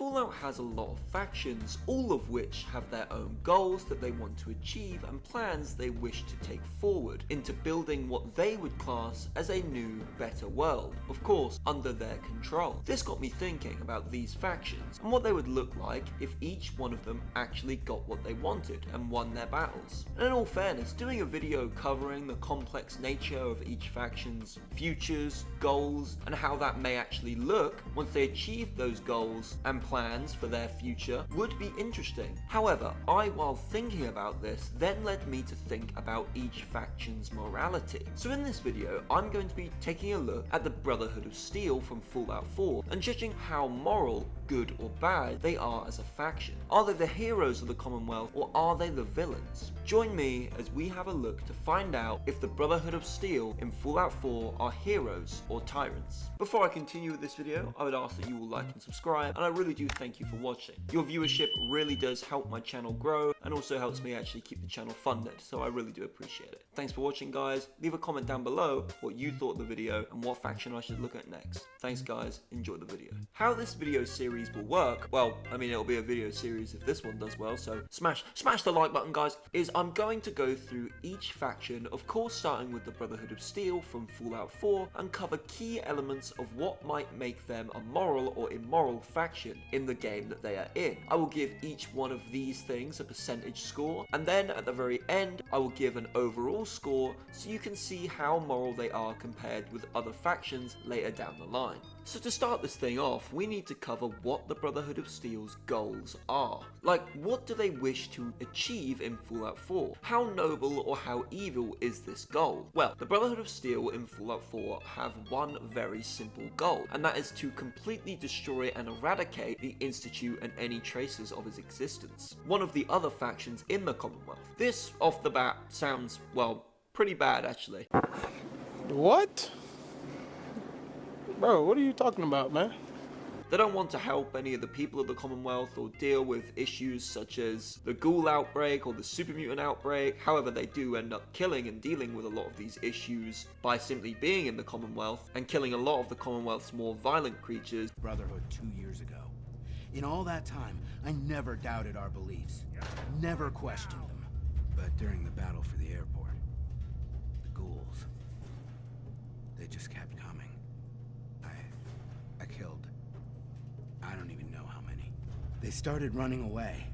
Fallout has a lot of factions, all of which have their own goals that they want to achieve and plans they wish to take forward into building what they would class as a new, better world, of course under their control. This got me thinking about these factions and what they would look like if each one of them actually got what they wanted and won their battles. And in all fairness, doing a video covering the complex nature of each faction's futures, goals, and how that may actually look once they achieve those goals and plans for their future would be interesting. However, while thinking about this, then led me to think about each faction's morality. So in this video, I'm going to be taking a look at the Brotherhood of Steel from Fallout 4 and judging how moral, good or bad they are as a faction. Are they the heroes of the Commonwealth or are they the villains? Join me as we have a look to find out if the Brotherhood of Steel in Fallout 4 are heroes or tyrants. Before I continue with this video, I would ask that you will like and subscribe, and I really do thank you for watching. Your viewership really does help my channel grow and also helps me actually keep the channel funded, so I really do appreciate it. Thanks for watching, guys. Leave a comment down below what you thought of the video and what faction I should look at next. Thanks guys, enjoy the video. How this video series will work, well, I mean it'll be a video series if this one does well, so smash the like button guys, is I'm going to go through each faction, of course starting with the Brotherhood of Steel from Fallout 4, and cover key elements of what might make them a moral or immoral faction in the game that they are in. I will give each one of these things a percentage score, and then at the very end I will give an overall score so you can see how moral they are compared with other factions later down the line. So to start this thing off, we need to cover what the Brotherhood of Steel's goals are. Like, what do they wish to achieve in Fallout 4? How noble or how evil is this goal? Well, the Brotherhood of Steel in Fallout 4 have one very simple goal, and that is to completely destroy and eradicate the Institute and any traces of its existence. One of the other factions in the Commonwealth. This, off the bat, sounds, well, pretty bad actually. What? Bro, what are you talking about, man? They don't want to help any of the people of the Commonwealth or deal with issues such as the ghoul outbreak or the super mutant outbreak. However, they do end up killing and dealing with a lot of these issues by simply being in the Commonwealth and killing a lot of the Commonwealth's more violent creatures. Brotherhood 2 years ago. In all that time, I never doubted our beliefs, never questioned them. But during the battle for the airport, the ghouls, they just kept coming. I killed, I don't even know how many. They started running away,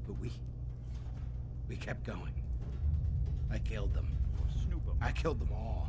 but we kept going. I killed them. I killed them all.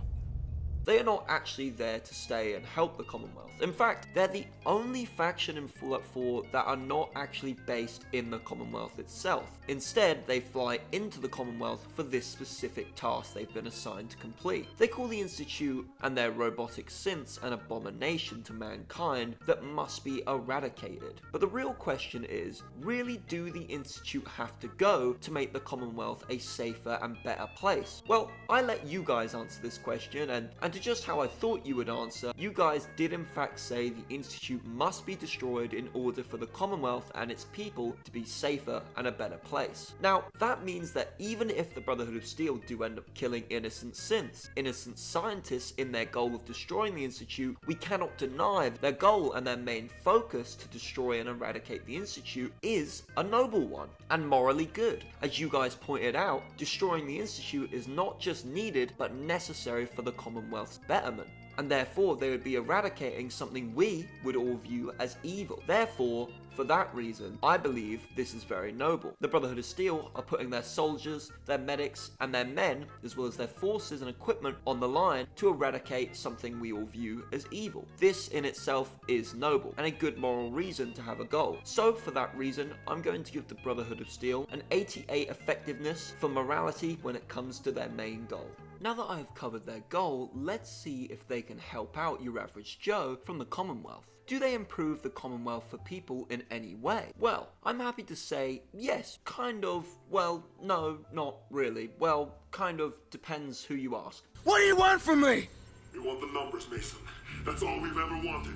They are not actually there to stay and help the Commonwealth. In fact, they're the only faction in Fallout 4 that are not actually based in the Commonwealth itself. Instead, they fly into the Commonwealth for this specific task they've been assigned to complete. They call the Institute and their robotic synths an abomination to mankind that must be eradicated. But the real question is, really do the Institute have to go to make the Commonwealth a safer and better place? Well, I let you guys answer this question, and to just how I thought you would answer, you guys did in fact say the Institute must be destroyed in order for the Commonwealth and its people to be safer and a better place. Now, that means that even if the Brotherhood of Steel do end up killing innocent synths, innocent scientists in their goal of destroying the Institute, we cannot deny their goal and their main focus to destroy and eradicate the Institute is a noble one and morally good. As you guys pointed out, destroying the Institute is not just needed but necessary for the Commonwealth's betterment, and therefore they would be eradicating something we would all view as evil. Therefore, for that reason, I believe this is very noble. The Brotherhood of Steel are putting their soldiers, their medics, and their men, as well as their forces and equipment on the line to eradicate something we all view as evil. This in itself is noble, and a good moral reason to have a goal. So for that reason, I'm going to give the Brotherhood of Steel an 88 effectiveness for morality when it comes to their main goal. Now that I have covered their goal, let's see if they can help out your average Joe from the Commonwealth. Do they improve the Commonwealth for people in any way? Well, I'm happy to say yes, kind of. Well, no, not really. Well, kind of depends who you ask. What do you want from me? We want the numbers, Mason. That's all we've ever wanted.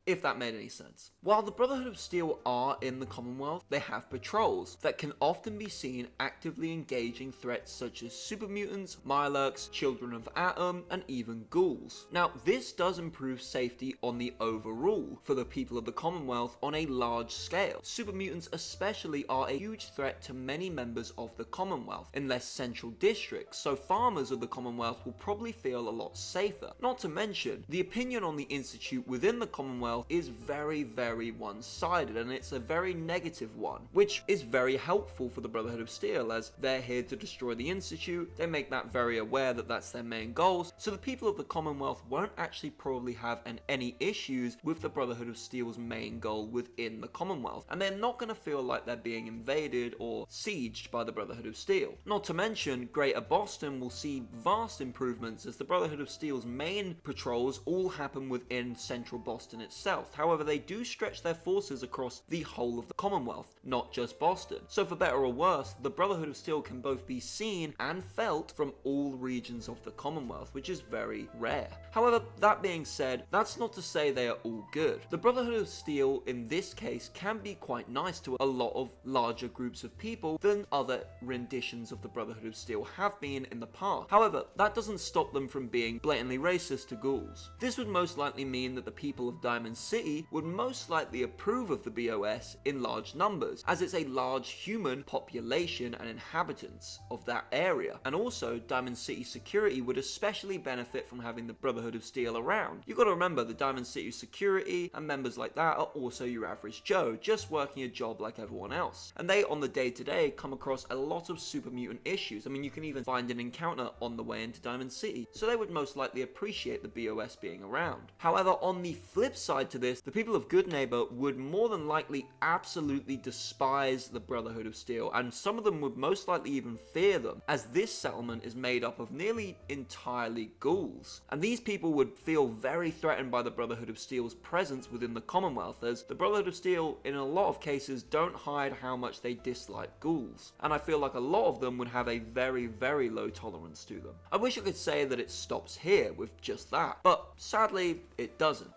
if that made any sense. While the Brotherhood of Steel are in the Commonwealth, they have patrols that can often be seen actively engaging threats such as super mutants, Mirelurks, Children of Atom, and even ghouls. Now, this does improve safety on the overall for the people of the Commonwealth on a large scale. Super mutants especially are a huge threat to many members of the Commonwealth in less central districts, so farmers of the Commonwealth will probably feel a lot safer. Not to mention, the opinion on the Institute within the Commonwealth is very, very one-sided, and it's a very negative one, which is very helpful for the Brotherhood of Steel, as they're here to destroy the Institute. They make that very aware that that's their main goals, so the people of the Commonwealth won't actually probably have any issues with the Brotherhood of Steel's main goal within the Commonwealth, and they're not going to feel like they're being invaded or sieged by the Brotherhood of Steel. Not to mention, Greater Boston will see vast improvements as the Brotherhood of Steel's main patrols all happen within central Boston itself. However, they do stretch their forces across the whole of the Commonwealth, not just Boston. So for better or worse, the Brotherhood of Steel can both be seen and felt from all regions of the Commonwealth, which is very rare. However, that being said, that's not to say they are all good. The Brotherhood of Steel in this case can be quite nice to a lot of larger groups of people than other renditions of the Brotherhood of Steel have been in the past. However, that doesn't stop them from being blatantly racist to ghouls. This would most likely mean that the people of Diamond City would most likely approve of the BOS in large numbers, as it's a large human population and inhabitants of that area. And also, Diamond City security would especially benefit from having the Brotherhood of Steel around. You've got to remember, the Diamond City security and members like that are also your average Joe, just working a job like everyone else. And they, on the day-to-day, come across a lot of super mutant issues. I mean, you can even find an encounter on the way into Diamond City, so they would most likely appreciate the BOS being around. However, on the flip side to this, the people of Goodneighbor would more than likely absolutely despise the Brotherhood of Steel, and some of them would most likely even fear them, as this settlement is made up of nearly entirely ghouls. And these people would feel very threatened by the Brotherhood of Steel's presence within the Commonwealth, as the Brotherhood of Steel in a lot of cases don't hide how much they dislike ghouls, and I feel like a lot of them would have a very, very low tolerance to them. I wish I could say that it stops here with just that, but sadly it doesn't.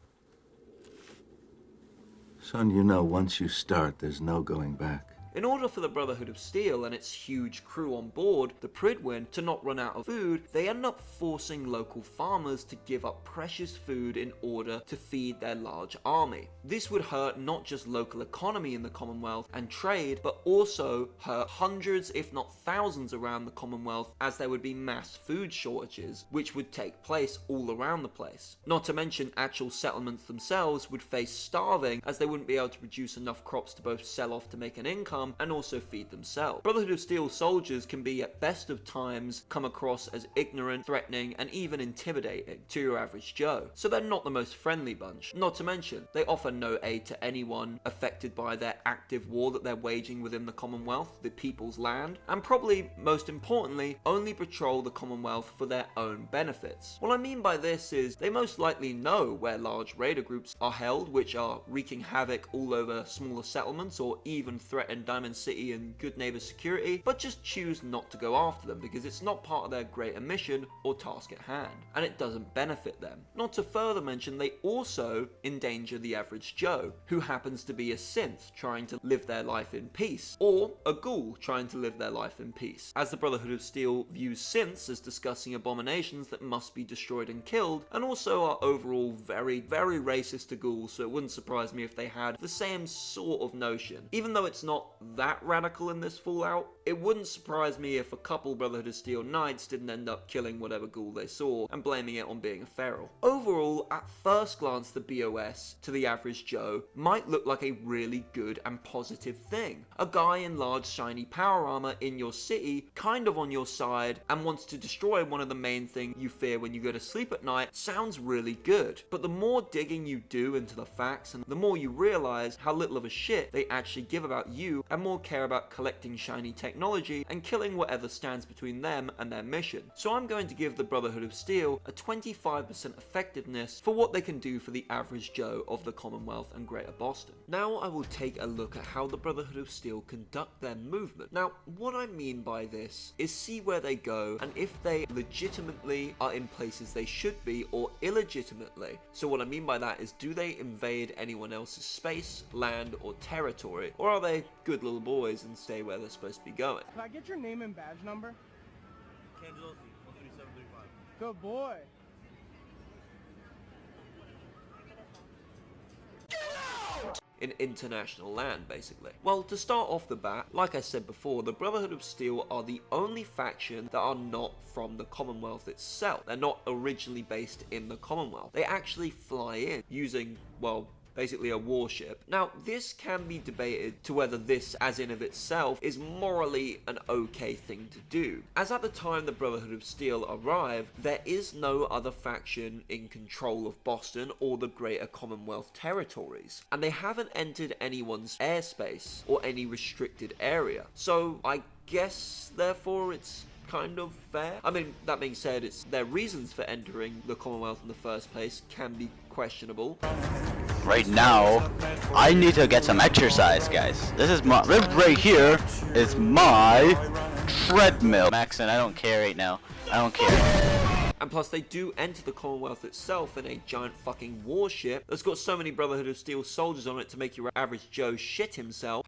Son, you know, once you start, there's no going back. In order for the Brotherhood of Steel and its huge crew on board, the Prydwen, to not run out of food, they end up forcing local farmers to give up precious food in order to feed their large army. This would hurt not just local economy in the Commonwealth and trade, but also hurt hundreds if not thousands around the Commonwealth, as there would be mass food shortages, which would take place all around the place. Not to mention actual settlements themselves would face starving, as they wouldn't be able to produce enough crops to both sell off to make an income and also feed themselves. Brotherhood of Steel soldiers can be at best of times come across as ignorant, threatening, and even intimidating to your average Joe. So they're not the most friendly bunch. Not to mention, they offer no aid to anyone affected by their active war that they're waging within the Commonwealth, the people's land, and probably most importantly, only patrol the Commonwealth for their own benefits. What I mean by this is they most likely know where large raider groups are held, which are wreaking havoc all over smaller settlements or even threaten Diamond City and Goodneighbor security, but just choose not to go after them because it's not part of their greater mission or task at hand, and it doesn't benefit them. Not to further mention, they also endanger the average Joe, who happens to be a synth trying to live their life in peace, or a ghoul trying to live their life in peace, as the Brotherhood of Steel views synths as discussing abominations that must be destroyed and killed, and also are overall very, very racist to ghouls, so it wouldn't surprise me if they had the same sort of notion. Even though it's not that radical in this Fallout, it wouldn't surprise me if a couple Brotherhood of Steel knights didn't end up killing whatever ghoul they saw and blaming it on being a feral. Overall, at first glance, the BOS to the average Joe might look like a really good and positive thing. A guy in large shiny power armor in your city, kind of on your side, and wants to destroy one of the main things you fear when you go to sleep at night sounds really good. But the more digging you do into the facts and the more you realize how little of a shit they actually give about you and more care about collecting shiny technology and killing whatever stands between them and their mission. So I'm going to give the Brotherhood of Steel a 25% effectiveness for what they can do for the average Joe of the Commonwealth and Greater Boston. Now I will take a look at how the Brotherhood of Steel conduct their movement. Now what I mean by this is see where they go and if they legitimately are in places they should be or illegitimately. So what I mean by that is, do they invade anyone else's space, land or territory, or are they good little boys and stay where they're supposed to be going? Can I get your name and badge number? Good boy. In international land, basically. Well, to start off the bat, like I said before, the Brotherhood of Steel are the only faction that are not from the Commonwealth itself. They're not originally based in the Commonwealth. They actually fly in using, well, basically a warship. Now, this can be debated to whether this, as in of itself, is morally an okay thing to do. As at the time the Brotherhood of Steel arrive, there is no other faction in control of Boston or the Greater Commonwealth territories, and they haven't entered anyone's airspace or any restricted area. So I guess, therefore, it's kind of fair. I mean, that being said, their reasons for entering the Commonwealth in the first place can be questionable. Right now, I need to get some exercise, guys. This right here is my treadmill. Maxon, I don't care right now. I don't care. And plus, they do enter the Commonwealth itself in a giant fucking warship that's got so many Brotherhood of Steel soldiers on it to make your average Joe shit himself.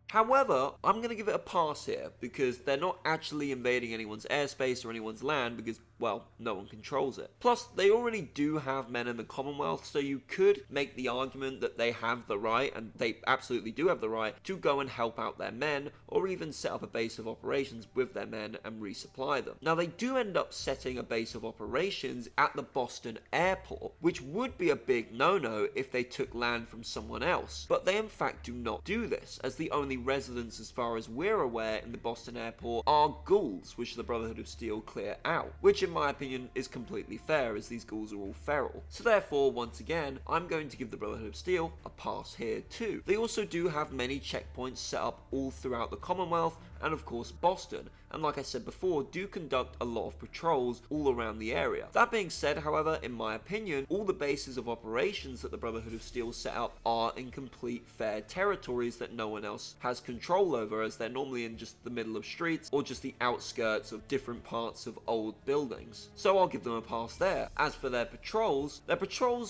However, I'm going to give it a pass here, because they're not actually invading anyone's airspace or anyone's land, because, well, no one controls it. Plus, they already do have men in the Commonwealth, so you could make the argument that they have the right, and they absolutely do have the right, to go and help out their men, or even set up a base of operations with their men and resupply them. Now, they do end up setting a base of operations at the Boston airport, which would be a big no-no if they took land from someone else, but they in fact do not do this, as the only residents, as far as we're aware, in the Boston airport are ghouls, which the Brotherhood of Steel clear out, which in my opinion is completely fair, as these ghouls are all feral. So therefore, once again, I'm going to give the Brotherhood of Steel a pass here too. They also do have many checkpoints set up all throughout the Commonwealth and of course Boston, and like I said before, do conduct a lot of patrols all around the area. That being said, however, in my opinion, all the bases of operations that the Brotherhood of Steel set up are in complete fair territories that no one else has control over, as they're normally in just the middle of streets or just the outskirts of different parts of old buildings. So I'll give them a pass there. As for their patrols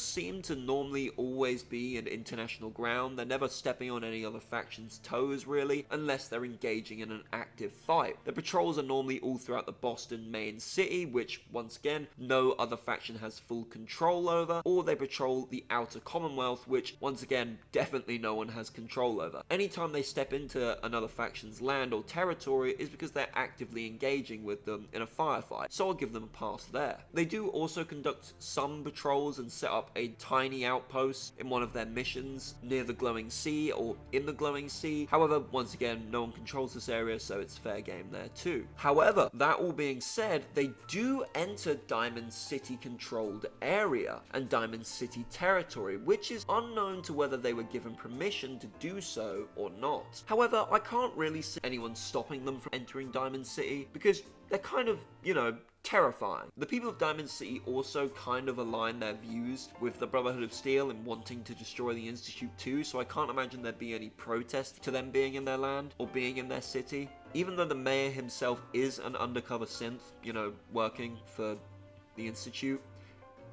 seem to normally always be in international ground. They're never stepping on any other faction's toes really, unless they're engaging in an active fight. The patrols are normally all throughout the Boston main city, which once again no other faction has full control over, or they patrol the outer Commonwealth, which once again definitely no one has control over. Anytime they step into another faction's land or territory is because they're actively engaging with them in a firefight, so I'll give them a pass there. They do also conduct some patrols and set up a tiny outpost in one of their missions near the glowing sea or in the glowing sea. However, once again, no one controls this area, so it's fair game there too. However, that all being said, they do enter Diamond City controlled area and Diamond City territory, which is unknown to whether they were given permission to do so or not. However, I can't really see anyone stopping them from entering Diamond City because they're kind of, you know, terrifying. The people of Diamond City also kind of align their views with the Brotherhood of Steel in wanting to destroy the Institute too, so I can't imagine there'd be any protest to them being in their land or being in their city. Even though the mayor himself is an undercover synth, you know, working for the Institute,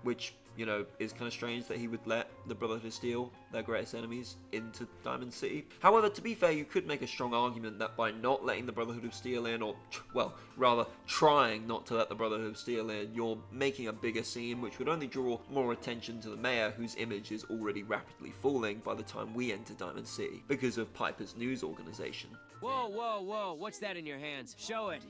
which, you know, is kind of strange that he would let the Brotherhood of Steel, their greatest enemies, into Diamond City. However, to be fair, you could make a strong argument that by not letting the Brotherhood of Steel in, or, well, rather trying not to let the Brotherhood of Steel in, you're making a bigger scene, which would only draw more attention to the mayor, whose image is already rapidly falling by the time we enter Diamond City, because of Piper's news organization. Whoa, whoa, whoa, what's that in your hands? Show it.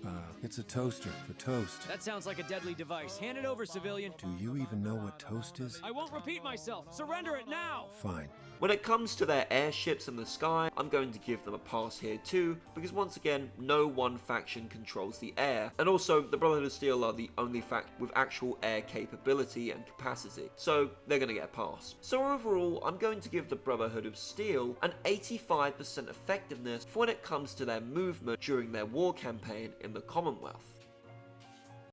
It's a toaster for toast. That sounds like a deadly device. Hand it over, civilian. Do you even know what toast coast is? I won't repeat myself. Surrender it now! Fine. When it comes to their airships in the sky, I'm going to give them a pass here too, because once again, no one faction controls the air, and also the Brotherhood of Steel are the only faction with actual air capability and capacity, so they're going to get a pass. So overall, I'm going to give the Brotherhood of Steel an 85% effectiveness for when it comes to their movement during their war campaign in the Commonwealth.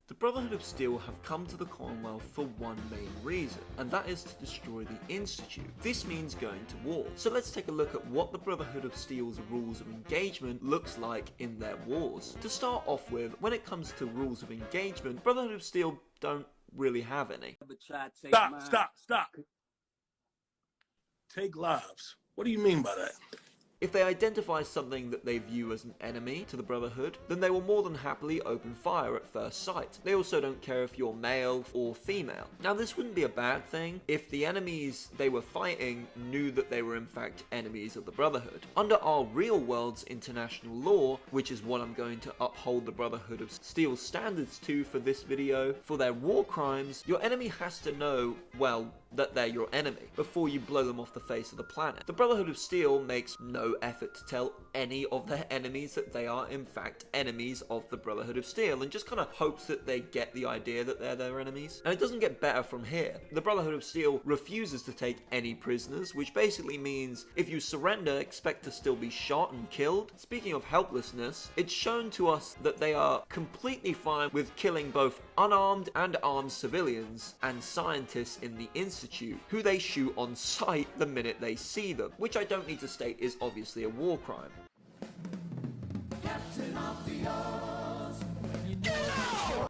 The Brotherhood of Steel have come to the Commonwealth for one main reason, and that is to destroy the Institute. This means going to war. So let's take a look at what the Brotherhood of Steel's rules of engagement looks like in their wars. To start off with, when it comes to rules of engagement, Brotherhood of Steel don't really have any. Stop. Take lives. What do you mean by that? If they identify something that they view as an enemy to the Brotherhood, then they will more than happily open fire at first sight. They also don't care if you're male or female. Now this wouldn't be a bad thing if the enemies they were fighting knew that they were in fact enemies of the Brotherhood. Under our real world's international law, which is what I'm going to uphold the Brotherhood of Steel standards to for this video, for their war crimes, your enemy has to know, well, that they're your enemy before you blow them off the face of the planet. The Brotherhood of Steel makes no effort to tell any of their enemies that they are in fact enemies of the Brotherhood of Steel, and just kind of hopes that they get the idea that they're their enemies. And it doesn't get better from here. The Brotherhood of Steel refuses to take any prisoners, which basically means if you surrender, expect to still be shot and killed. Speaking of helplessness, it's shown to us that they are completely fine with killing both unarmed and armed civilians and scientists in the Institute, who they shoot on sight the minute they see them, which I don't need to state is obviously a war crime.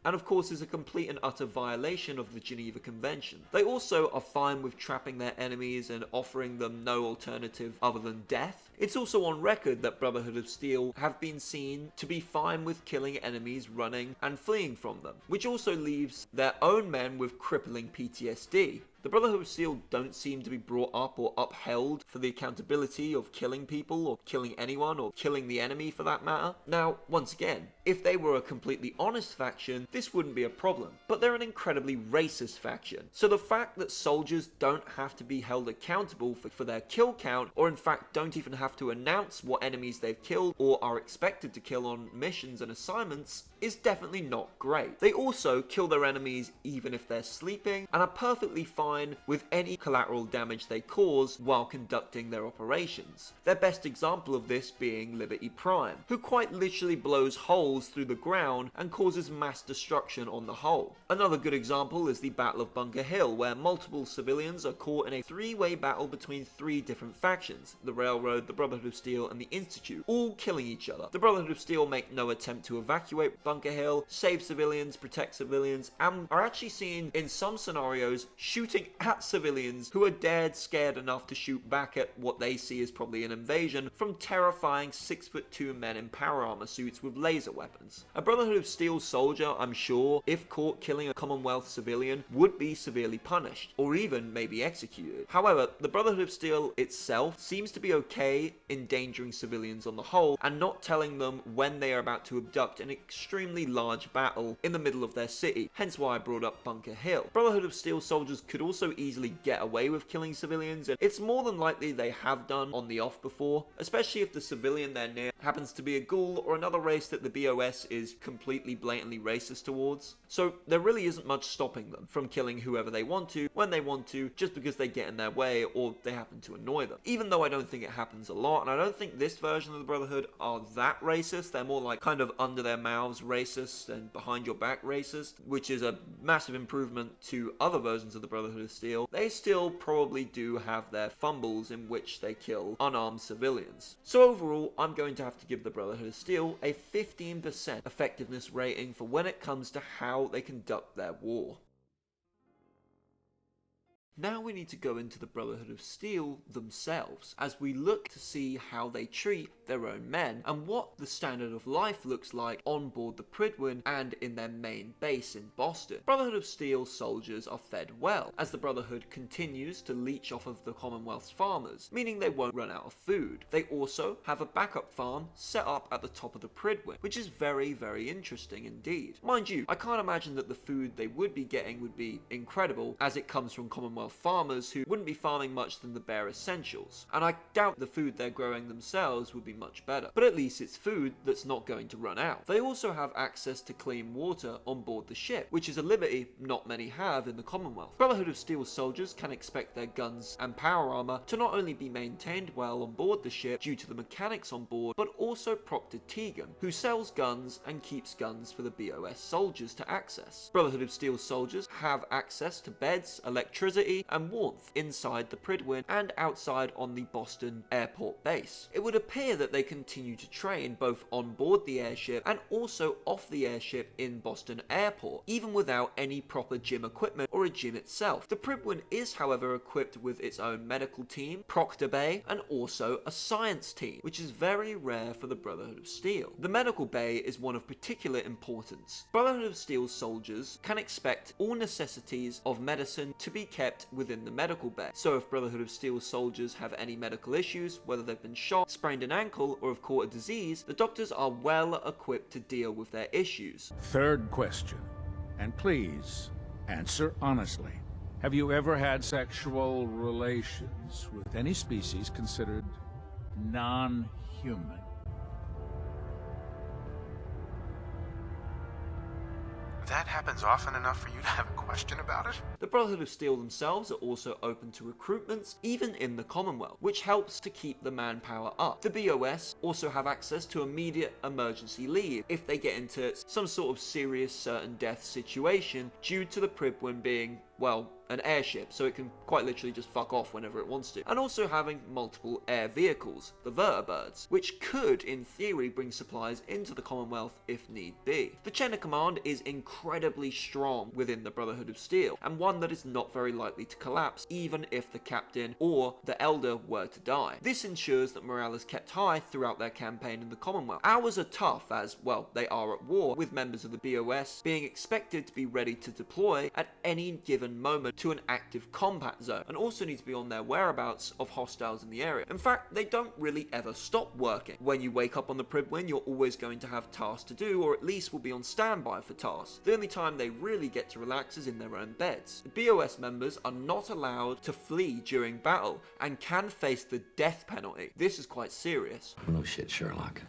And of course is a complete and utter violation of the Geneva Convention. They also are fine with trapping their enemies and offering them no alternative other than death. It's also on record that Brotherhood of Steel have been seen to be fine with killing enemies running and fleeing from them, which also leaves their own men with crippling PTSD. The Brotherhood of Steel don't seem to be brought up or upheld for the accountability of killing people or killing anyone or killing the enemy for that matter. Now, once again, if they were a completely honest faction, this wouldn't be a problem, but they're an incredibly racist faction. So the fact that soldiers don't have to be held accountable for their kill count, or in fact don't even have to announce what enemies they've killed or are expected to kill on missions and assignments, is definitely not great. They also kill their enemies even if they're sleeping, and are perfectly fine with any collateral damage they cause while conducting their operations. Their best example of this being Liberty Prime, who quite literally blows holes through the ground and causes mass destruction on the hull. Another good example is the Battle of Bunker Hill, where multiple civilians are caught in a three-way battle between three different factions: the Railroad, the Brotherhood of Steel, and the Institute, all killing each other. The Brotherhood of Steel make no attempt to evacuate Bunker Hill, save civilians, protect civilians, and are actually seen in some scenarios shooting at civilians who are dared scared enough to shoot back at what they see as probably an invasion from terrifying 6'2" men in power armor suits with laser weapons. A Brotherhood of Steel soldier, I'm sure, if caught killing a Commonwealth civilian, would be severely punished, or even maybe executed. However, the Brotherhood of Steel itself seems to be okay endangering civilians on the whole, and not telling them when they are about to abduct an extremely large battle in the middle of their city, hence why I brought up Bunker Hill. Brotherhood of Steel soldiers could also easily get away with killing civilians, and it's more than likely they have done on the off before, especially if the civilian they're near happens to be a ghoul or another race that the BOS is completely blatantly racist towards. So there really isn't much stopping them from killing whoever they want to, when they want to, just because they get in their way or they happen to annoy them. Even though I don't think it happens a lot, and I don't think this version of the Brotherhood are that racist. They're more like kind of under their mouths racist and behind your back racist, which is a massive improvement to other versions of the Brotherhood of Steel. They still probably do have their fumbles in which they kill unarmed civilians. So overall, I'm going to have to give the Brotherhood of Steel a 15% effectiveness rating for when it comes to how they conduct their war. Now we need to go into the Brotherhood of Steel themselves, as we look to see how they treat their own men, and what the standard of life looks like on board the Prydwen and in their main base in Boston. Brotherhood of Steel soldiers are fed well, as the Brotherhood continues to leech off of the Commonwealth's farmers, meaning they won't run out of food. They also have a backup farm set up at the top of the Prydwen, which is very, very interesting indeed. Mind you, I can't imagine that the food they would be getting would be incredible, as it comes from Commonwealth farmers who wouldn't be farming much than the bare essentials, and I doubt the food they're growing themselves would be much better, but at least it's food that's not going to run out. They also have access to clean water on board the ship, which is a liberty not many have in the Commonwealth. Brotherhood of Steel soldiers can expect their guns and power armor to not only be maintained well on board the ship due to the mechanics on board, but also Proctor Tegan, who sells guns and keeps guns for the BOS soldiers to access. Brotherhood of Steel soldiers have access to beds, electricity, and warmth inside the Prydwen and outside on the Boston airport base. It would appear that they continue to train both on board the airship and also off the airship in Boston airport, even without any proper gym equipment or a gym itself. The Prydwen is, however, equipped with its own medical team, Proctor Bay, and also a science team, which is very rare for the Brotherhood of Steel. The medical bay is one of particular importance. Brotherhood of Steel soldiers can expect all necessities of medicine to be kept within the medical bay. So if Brotherhood of Steel soldiers have any medical issues, whether they've been shot, sprained an ankle, or have caught a disease, the doctors are well equipped to deal with their issues. Third question, and please answer honestly. Have you ever had sexual relations with any species considered non-human? That happens often enough for you to have a question about it? The Brotherhood of Steel themselves are also open to recruitments, even in the Commonwealth, which helps to keep the manpower up. The BOS also have access to immediate emergency leave if they get into some sort of serious certain death situation due to the Prydwen being, well, an airship, so it can quite literally just fuck off whenever it wants to. And also having multiple air vehicles, the vertibirds, which could, in theory, bring supplies into the Commonwealth if need be. The chain of command is incredibly strong within the Brotherhood of Steel, and one that is not very likely to collapse even if the captain or the elder were to die. This ensures that morale is kept high throughout their campaign in the Commonwealth. Hours are tough as, well, they are at war, with members of the BOS being expected to be ready to deploy at any given moment to an active combat zone, and also need to be on their whereabouts of hostiles in the area. In fact, they don't really ever stop working. When you wake up on the Prydwen, you're always going to have tasks to do, or at least will be on standby for tasks. The only time they really get to relax is in their own beds. The BOS members are not allowed to flee during battle, and can face the death penalty. This is quite serious. No shit, Sherlock.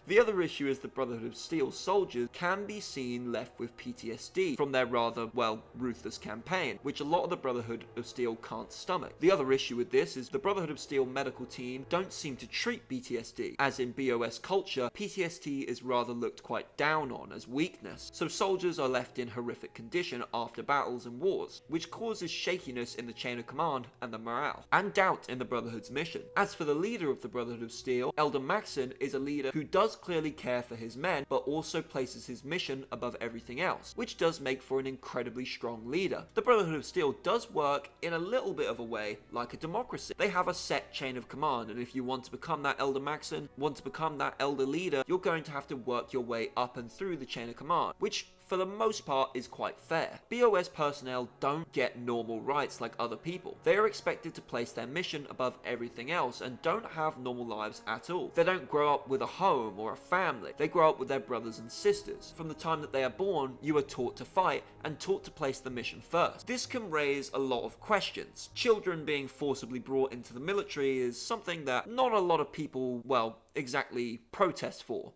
The other issue is the Brotherhood of Steel soldiers can be seen left with PTSD from their rather, well, ruthless campaign, which a lot of the Brotherhood of Steel can't stomach. The other issue with this is the Brotherhood of Steel medical team don't seem to treat PTSD, as in BOS culture, PTSD is rather looked quite down on as weakness, so soldiers are left in horrific condition after battles and wars, which causes shakiness in the chain of command and the morale, and doubt in the Brotherhood's mission. As for the leader of the Brotherhood of Steel, Elder Maxon is a leader who does clearly care for his men, but also places his mission above everything else, which does make for an incredibly strong leader. The Brotherhood of Steel does work in a little bit of a way like a democracy. They have a set chain of command, and if you want to become that Elder Maxon, want to become that Elder Leader, you're going to have to work your way up and through the chain of command, which for the most part is quite fair. BOS personnel don't get normal rights like other people. They are expected to place their mission above everything else and don't have normal lives at all. They don't grow up with a home or a family. They grow up with their brothers and sisters. From the time that they are born, you are taught to fight and taught to place the mission first. This can raise a lot of questions. Children being forcibly brought into the military is something that not a lot of people, well, exactly protest for.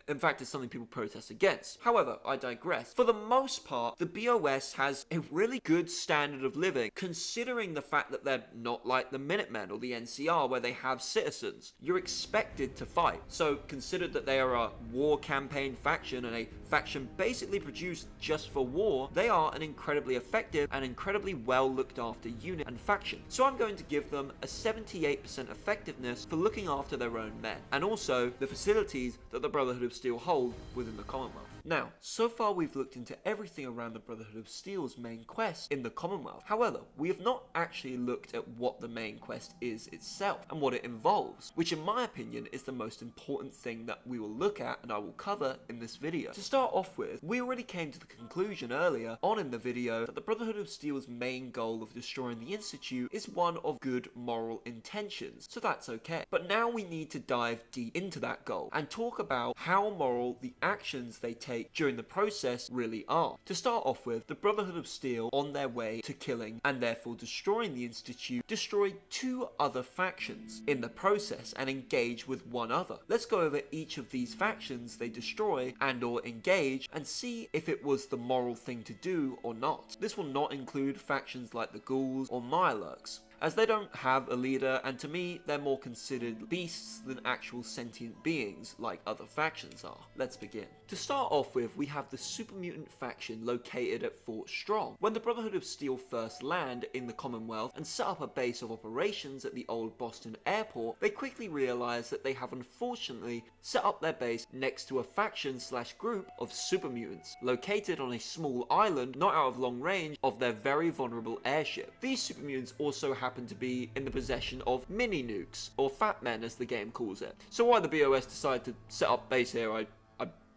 In fact, it's something people protest against. However, I digress. For the most part, the BOS has a really good standard of living, considering the fact that they're not like the Minutemen or the NCR, where they have citizens. You're expected to fight. So, considered that they are a war campaign faction and a faction basically produced just for war, they are an incredibly effective and incredibly well looked after unit and faction. So I'm going to give them a 78% effectiveness for looking after their own men, and also the facilities that the Brotherhood of Steel hold within the Commonwealth. Now, so far we've looked into everything around the Brotherhood of Steel's main quest in the Commonwealth. However, we have not actually looked at what the main quest is itself and what it involves, which in my opinion is the most important thing that we will look at and I will cover in this video. To start off with, we already came to the conclusion earlier on in the video that the Brotherhood of Steel's main goal of destroying the Institute is one of good moral intentions, so that's okay. But now we need to dive deep into that goal and talk about how moral the actions they take during the process really are. To start off with, the Brotherhood of Steel, on their way to killing and therefore destroying the Institute, destroyed two other factions in the process and engage with one other. Let's go over each of these factions they destroy and or engage and see if it was the moral thing to do or not. This will not include factions like the Ghouls or Mirelurks, as they don't have a leader, and to me, they're more considered beasts than actual sentient beings like other factions are. Let's begin. To start off with, we have the super mutant faction located at Fort Strong. When the Brotherhood of Steel first land in the Commonwealth and set up a base of operations at the old Boston airport, they quickly realize that they have unfortunately set up their base next to a faction/group of super mutants located on a small island not out of long range of their very vulnerable airship. These super mutants also happen to be in the possession of mini nukes, or fat men as the game calls it. So why the BOS decided to set up base here, I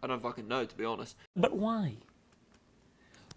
don't fucking know, to be honest. But why?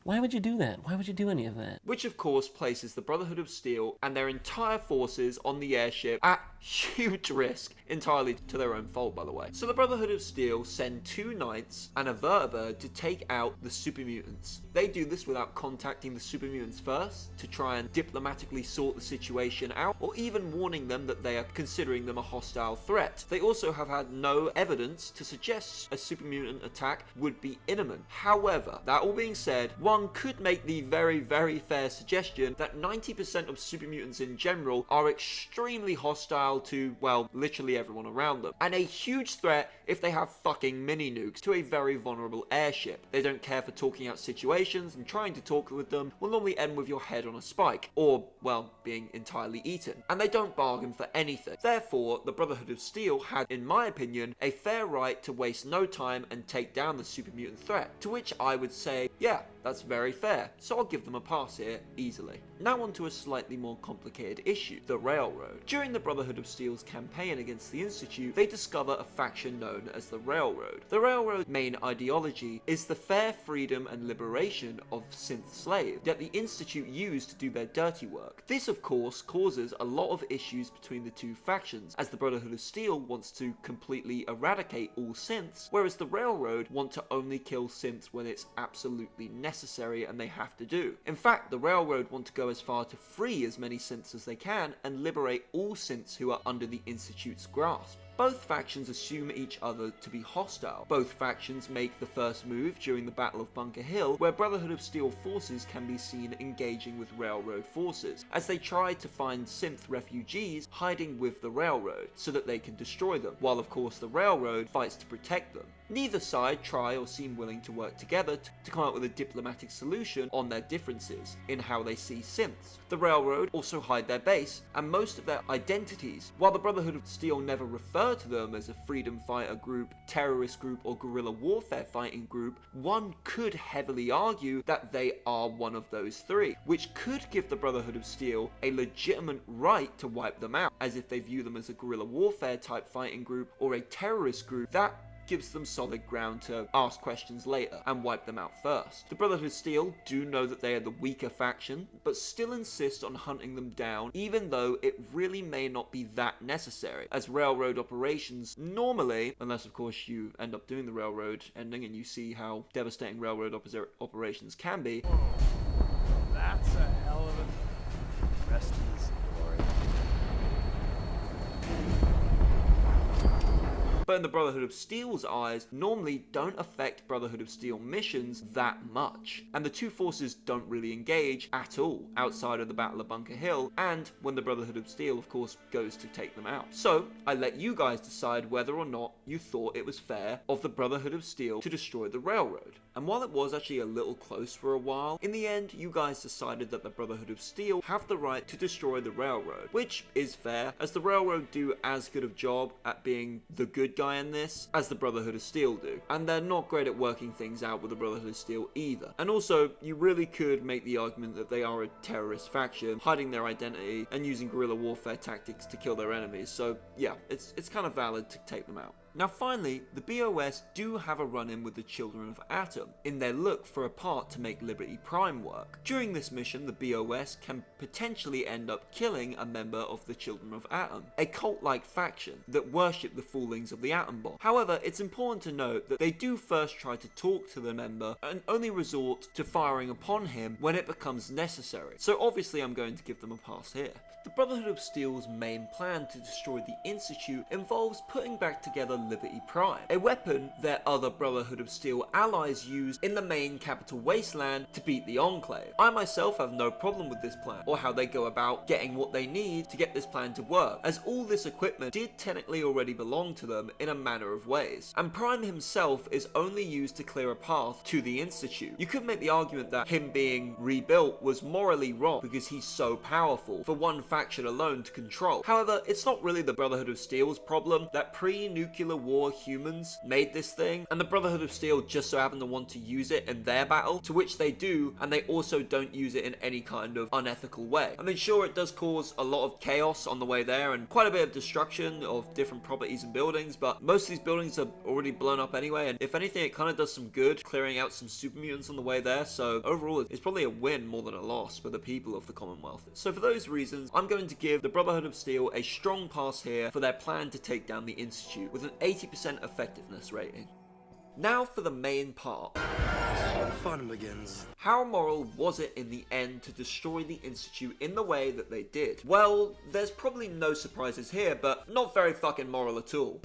Why would you do that? Why would you do any of that? Which of course places the Brotherhood of Steel and their entire forces on the airship at huge risk, entirely to their own fault by the way. So the Brotherhood of Steel send 2 knights and a vertibird to take out the super mutants. They do this without contacting the super mutants first to try and diplomatically sort the situation out, or even warning them that they are considering them a hostile threat. They also have had no evidence to suggest a super mutant attack would be imminent. However, that all being said, one could make the very, very fair suggestion that 90% of super mutants in general are extremely hostile to, well, literally everyone around them, and a huge threat if they have fucking mini nukes to a very vulnerable airship. They don't care for talking out situations, and trying to talk with them will normally end with your head on a spike, or, well, being entirely eaten, and they don't bargain for anything. Therefore, the Brotherhood of Steel had, in my opinion, a fair right to waste no time and take down the super mutant threat, to which I would say, yeah, that's very fair, so I'll give them a pass here, easily. Now on to a slightly more complicated issue, the Railroad. During the Brotherhood of Steel's campaign against the Institute, they discover a faction known as the Railroad. The Railroad's main ideology is the fair freedom and liberation of synth slaves that the Institute used to do their dirty work. This of course causes a lot of issues between the two factions, as the Brotherhood of Steel wants to completely eradicate all synths, whereas the Railroad want to only kill synths when it's absolutely necessary and they have to do. In fact, the Railroad want to go as far to free as many synths as they can and liberate all synths who are under the Institute's grasp. Both factions assume each other to be hostile. Both factions make the first move during the Battle of Bunker Hill, where Brotherhood of Steel forces can be seen engaging with Railroad forces, as they try to find synth refugees hiding with the Railroad, so that they can destroy them, while of course the Railroad fights to protect them. Neither side try or seem willing to work together to come up with a diplomatic solution on their differences in how they see synths. The Railroad also hide their base and most of their identities, while the Brotherhood of Steel never refer to them as a freedom fighter group, terrorist group, or guerrilla warfare fighting group. One could heavily argue that they are one of those three, which could give the Brotherhood of Steel a legitimate right to wipe them out, as if they view them as a guerrilla warfare type fighting group or a terrorist group. That gives them solid ground to ask questions later and wipe them out first. The Brotherhood of Steel do know that they are the weaker faction, but still insist on hunting them down, even though it really may not be that necessary, as Railroad operations normally, unless of course you end up doing the Railroad ending and you see how devastating Railroad operations can be. That's a hell of a... Rest in peace, glory. But in the Brotherhood of Steel's eyes, normally don't affect Brotherhood of Steel missions that much. And the two forces don't really engage at all outside of the Battle of Bunker Hill, and when the Brotherhood of Steel, of course, goes to take them out. So, I let you guys decide whether or not you thought it was fair of the Brotherhood of Steel to destroy the Railroad. And while it was actually a little close for a while, in the end, you guys decided that the Brotherhood of Steel have the right to destroy the Railroad, which is fair, as the Railroad do as good a job at being the good guy in this as the Brotherhood of Steel do, and they're not great at working things out with the Brotherhood of Steel either. And also, you really could make the argument that they are a terrorist faction, hiding their identity and using guerrilla warfare tactics to kill their enemies, so yeah, it's kind of valid to take them out. Now finally, the BOS do have a run-in with the Children of Atom in their look for a part to make Liberty Prime work. During this mission, the BOS can potentially end up killing a member of the Children of Atom, a cult-like faction that worship the fallings of the atom bomb. However, it's important to note that they do first try to talk to the member and only resort to firing upon him when it becomes necessary. So obviously I'm going to give them a pass here. The Brotherhood of Steel's main plan to destroy the Institute involves putting back together Liberty Prime, a weapon their other Brotherhood of Steel allies used in the main capital Wasteland to beat the Enclave. I myself have no problem with this plan, or how they go about getting what they need to get this plan to work, as all this equipment did technically already belong to them in a manner of ways, and Prime himself is only used to clear a path to the Institute. You could make the argument that him being rebuilt was morally wrong because he's so powerful for one faction alone to control. However, it's not really the Brotherhood of Steel's problem that pre-nuclear war humans made this thing, and the Brotherhood of Steel just so happen to want to use it in their battle, to which they do, and they also don't use it in any kind of unethical way. I mean, sure, it does cause a lot of chaos on the way there and quite a bit of destruction of different properties and buildings, but most of these buildings are already blown up anyway, and if anything, it kind of does some good, clearing out some super mutants on the way there, so overall, it's probably a win more than a loss for the people of the Commonwealth. So for those reasons, I'm going to give the Brotherhood of Steel a strong pass here for their plan to take down the Institute with an 80% effectiveness rating. Now for the main part. The fun begins. How moral was it in the end to destroy the Institute in the way that they did? Well, there's probably no surprises here, but not very fucking moral at all.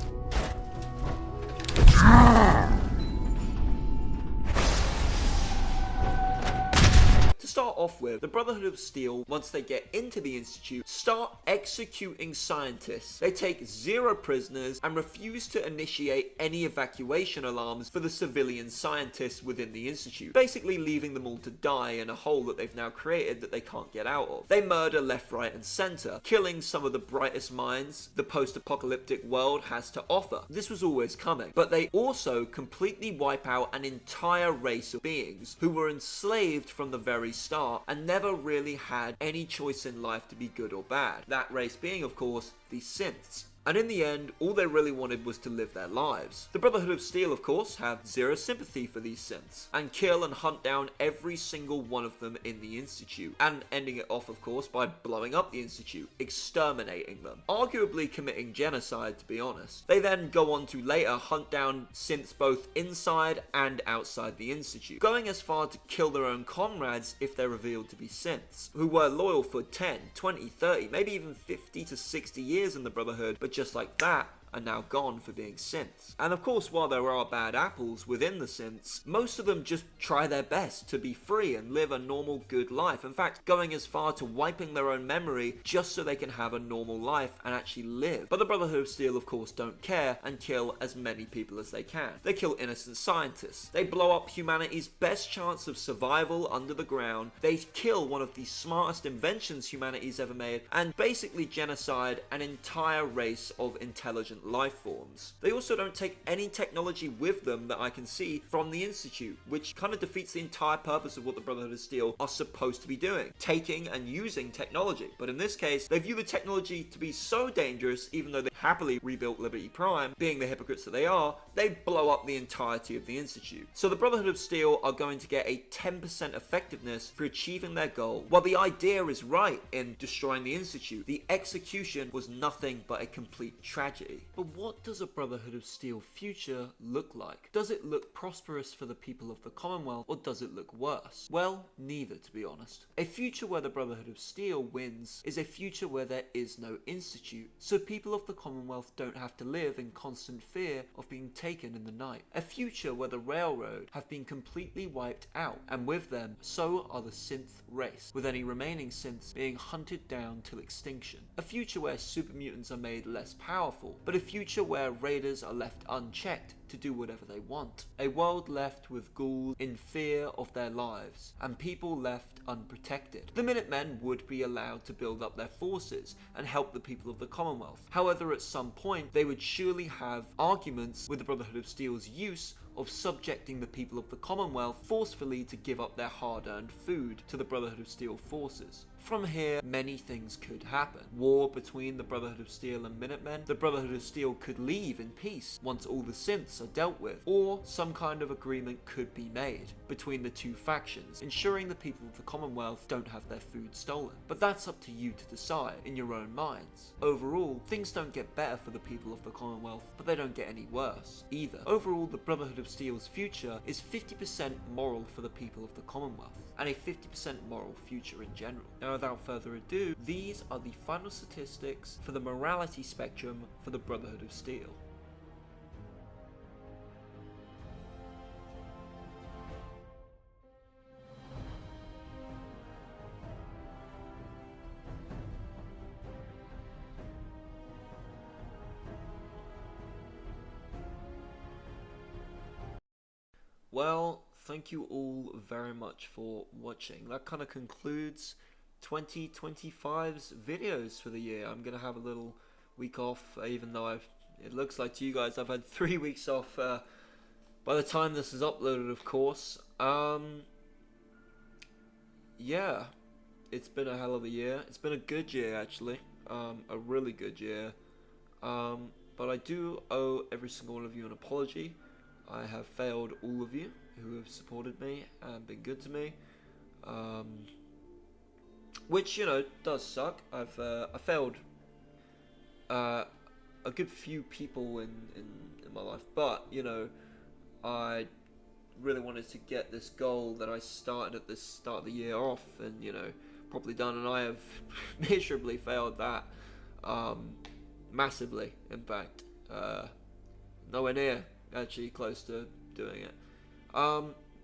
Start off with, the Brotherhood of Steel, once they get into the Institute, start executing scientists. They take 0 prisoners and refuse to initiate any evacuation alarms for the civilian scientists within the Institute, basically leaving them all to die in a hole that they've now created that they can't get out of. They murder left, right and center, killing some of the brightest minds the post-apocalyptic world has to offer. This was always coming, but they also completely wipe out an entire race of beings who were enslaved from the very start and never really had any choice in life to be good or bad. That race being, of course, the synths. And in the end, all they really wanted was to live their lives. The Brotherhood of Steel, of course, have 0 sympathy for these synths, and kill and hunt down every single one of them in the Institute, and ending it off, of course, by blowing up the Institute, exterminating them, arguably committing genocide, to be honest. They then go on to later hunt down synths both inside and outside the Institute, going as far to kill their own comrades if they're revealed to be synths, who were loyal for 10, 20, 30, maybe even 50 to 60 years in the Brotherhood, but just like that, are now gone for being synths. And of course, while there are bad apples within the synths, most of them just try their best to be free and live a normal, good life. In fact, going as far to wiping their own memory just so they can have a normal life and actually live. But the Brotherhood of Steel, of course, don't care and kill as many people as they can. They kill innocent scientists. They blow up humanity's best chance of survival under the ground. They kill one of the smartest inventions humanity's ever made and basically genocide an entire race of intelligent life forms. They also don't take any technology with them that I can see from the Institute, which kind of defeats the entire purpose of what the Brotherhood of Steel are supposed to be doing, taking and using technology. But in this case, they view the technology to be so dangerous, even though they happily rebuilt Liberty Prime, being the hypocrites that they are, they blow up the entirety of the Institute. So the Brotherhood of Steel are going to get a 10% effectiveness for achieving their goal. While the idea is right in destroying the Institute, the execution was nothing but a complete tragedy. But what does a Brotherhood of Steel future look like? Does it look prosperous for the people of the Commonwealth, or does it look worse? Well, neither, to be honest. A future where the Brotherhood of Steel wins is a future where there is no Institute, so people of the Commonwealth don't have to live in constant fear of being taken in the night. A future where the railroad have been completely wiped out, and with them, so are the synth race, with any remaining synths being hunted down till extinction. A future where super mutants are made less powerful, but a future where raiders are left unchecked to do whatever they want. A world left with ghouls in fear of their lives, and people left unprotected. The Minutemen would be allowed to build up their forces and help the people of the Commonwealth. However, at some point, they would surely have arguments with the Brotherhood of Steel's use of subjecting the people of the Commonwealth forcefully to give up their hard-earned food to the Brotherhood of Steel forces. From here, many things could happen. War between the Brotherhood of Steel and Minutemen. The Brotherhood of Steel could leave in peace once all the synths are dealt with, or some kind of agreement could be made between the two factions, ensuring the people of the Commonwealth don't have their food stolen. But that's up to you to decide in your own minds. Overall, things don't get better for the people of the Commonwealth, but they don't get any worse either. Overall, the Brotherhood of Steel's future is 50% moral for the people of the Commonwealth, and a 50% moral future in general. Now, without further ado, these are the final statistics for the morality spectrum for the Brotherhood of Steel. Well, thank you all very much for watching. That kind of concludes 2025's videos for the year. I'm gonna have a little week off, even though it looks like to you guys I've had 3 weeks off by the time this is uploaded, of course. Yeah, it's been a hell of a year. It's been a good year, actually, a really good year. But I do owe every single one of you an apology. I have failed all of you who have supported me and been good to me, which, you know, does suck. I failed a good few people in my life, but, you know, I really wanted to get this goal that I started at the start of the year off and, you know, properly done, and I have miserably failed that, massively, in fact, nowhere near actually close to doing it.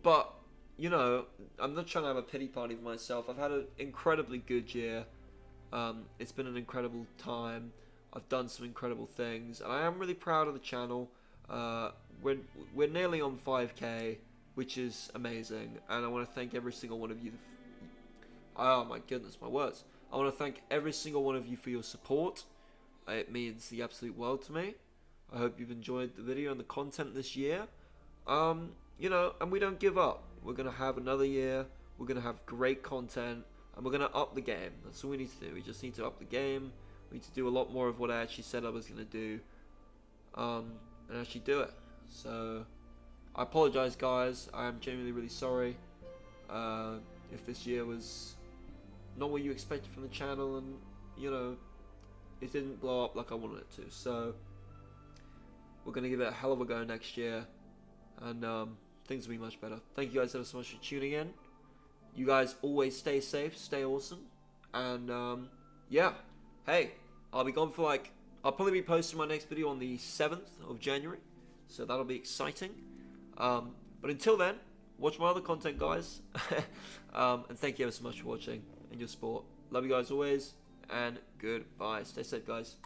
But, you know, I'm not trying to have a pity party for myself. I've had an incredibly good year. It's been an incredible time. I've done some incredible things, and I am really proud of the channel. We're nearly on 5k, which is amazing, and I want to thank every single one of you. Oh my goodness, my words. I want to thank every single one of you for your support. It means the absolute world to me. I hope you've enjoyed the video and the content this year. You know, and we don't give up. We're going to have another year. We're going to have great content, and we're going to up the game. That's all we need to do. We just need to up the game. We need to do a lot more of what I actually said I was going to do, and actually do it. So, I apologize, guys. I am genuinely really sorry if this year was not what you expected from the channel, and, you know, it didn't blow up like I wanted it to. So, we're going to give it a hell of a go next year, and things will be much better. Thank you guys ever so much for tuning in. You guys always stay safe, stay awesome, and yeah, hey, I'll be gone for I'll probably be posting my next video on the 7th of January, so that'll be exciting. But until then, watch my other content, guys, and thank you ever so much for watching and your support. Love you guys always, and goodbye. Stay safe, guys.